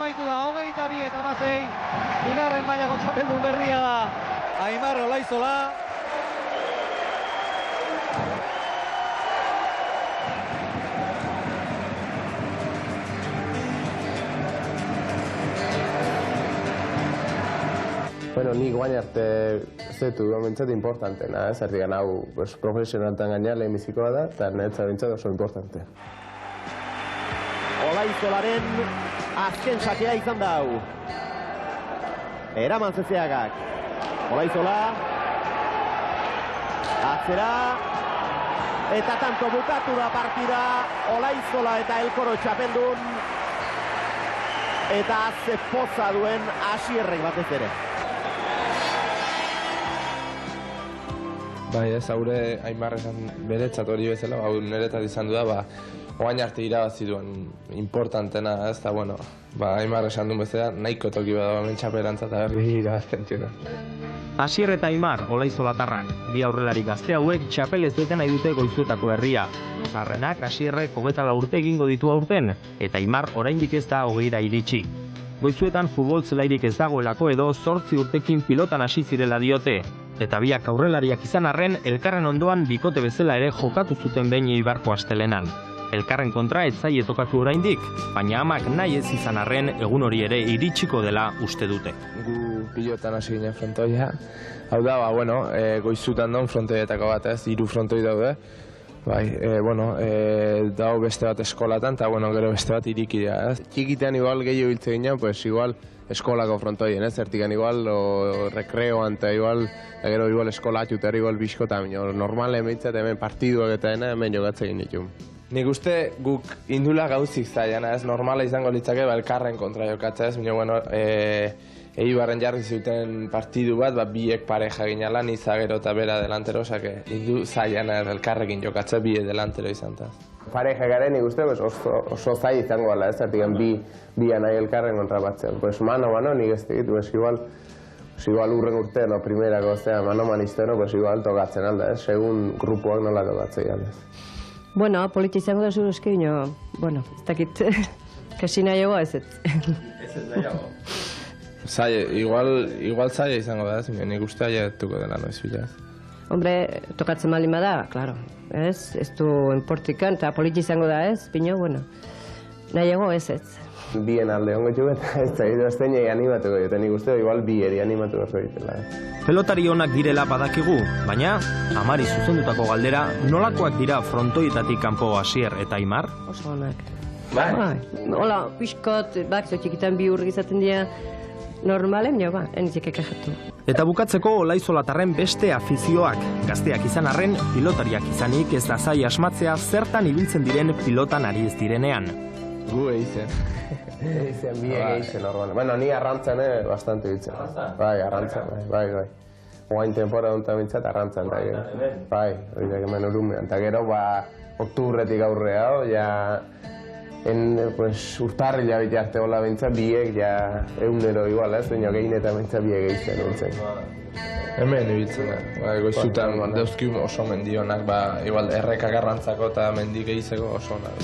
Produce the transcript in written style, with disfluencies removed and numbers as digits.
amaitu da, 22-16, bigarren mailako txapeldun berria da, Aimar Olaizola. Bueno, nik guain arte zetu bentsat importantena, zertik hau profesionaltan gaina lehenbizikoa da, eta netza bentsat oso importante. Olaizolaren azken sakea izan da hau. Eraman Zezeagak. Olaizola. Atzera. Eta tanto bukatu da partida. Olaizola eta Elkoro txapeldun. Eta ze poza duen Asierrek batez ere. Bai, ez, haure Aimar esan beretzat hori bezala, hau niretzat izan du da, oain arte irabazi duen importantena, ez da, bueno, Aimar esan duen bezala, nahiko toki bada hemen txapelantzat eta berri irabazten txuna. Asier eta Aimar, Olaizolatarrak, bi aurrelari gazte hauek txapel ez beten nahi dute Goizuetako herria. Zarrenak Asierrek 24 urte egingo ditu aurten, eta Aimar oraindik ez da 20ra iritsi. Goizuetan futbol zelairik ez dagoelako edo 8 urtekin pilotan hasi zirela diote. Eta biak aurrelariak izan arren, elkarren ondoan bikote bezala ere jokatu zuten behin Eibarko astelenan. Elkarren kontra ez zaie tokatu oraindik, baina amak nahi ez izan arren egun hori ere iritsiko dela uste dute. Gu pilotan hasi ginen frontoia, hau da, Goizutan daun frontoietako bat ez, 3 frontoi daude. Dago beste bat eskolatan, eta gero beste bat irikidea. Txikitean igual gehiago biltze ginen, igual eskolako frontoien, zertikan igual, rekreoan, eta igual eskola atxuter, igual biskotan, normalen mitzat hemen partiduak eta hemen jokatzen egin ditu. Nik uste guk indula gauzik zailan, ez normala izango litzake elkarren kontra jokatzea, ez, baina, Eibarren jarri zuten partidu bat, biek pareja ginala, Nizagero eta bera delantero, osake, indu zailan elkarrekin jokatzea bie delantero izan taz. Pareja garen nik uste oso zai izango ala, ez zertikan bian nahi elkarren kontra batzen. Mano, nik ez digit, igual urren urtean, primerako, mano izteno, igual tokatzen alda, ez, segun grupoak nola tokatzen aldez. Bueno, politi izango da zuru eski, ez dakit, kasi nahiago ez ez. Ez ez nahiago. Igual zaila izango da, nik uste aiatuko dela noiz bilaz. Hombre, tokatzen malin bada, klaro, ez du enportikan, eta politi izango da ez, pino, nahiago ez ez. Bien alde hongo txuget, ez da, ez da animatuko dut, nik uste igual bieri animatuko zoitela. Pelotari onak direla badakigu, baina, Amari zuzendutako galdera, nolakoak dira frontoietatik kanpo Asier eta Aimar? Oso onak. Hola, pixkot, txikitan bi urrik izaten dira, normalen, enizik ekajatu. Eta bukatzeko Olaizolatarren beste afizioak. Gazteak izan arren, pilotariak izanik ez da zai asmatzea zertan ibiltzen diren pilotan ari ez direnean. Gu eizen. Eizen, biek eizen, normalen. Bueno, ni arrantzan bastante ibiltzen. Bai, arrantzan, bai. Oain temporada duntan bintzat arrantzan. Bai, hori hemen urumean. Eta gero, oktuberretik aurrea, urtarrila biti arte hola bintzat biek, egunero igual, ez? Baina gehin eta bintzat biek eizen nintzen. Hemen ibiltzen da. Goizutan dauzkiun oso mendionak, igual errekak arrantzako eta mendik eizeko oso onak.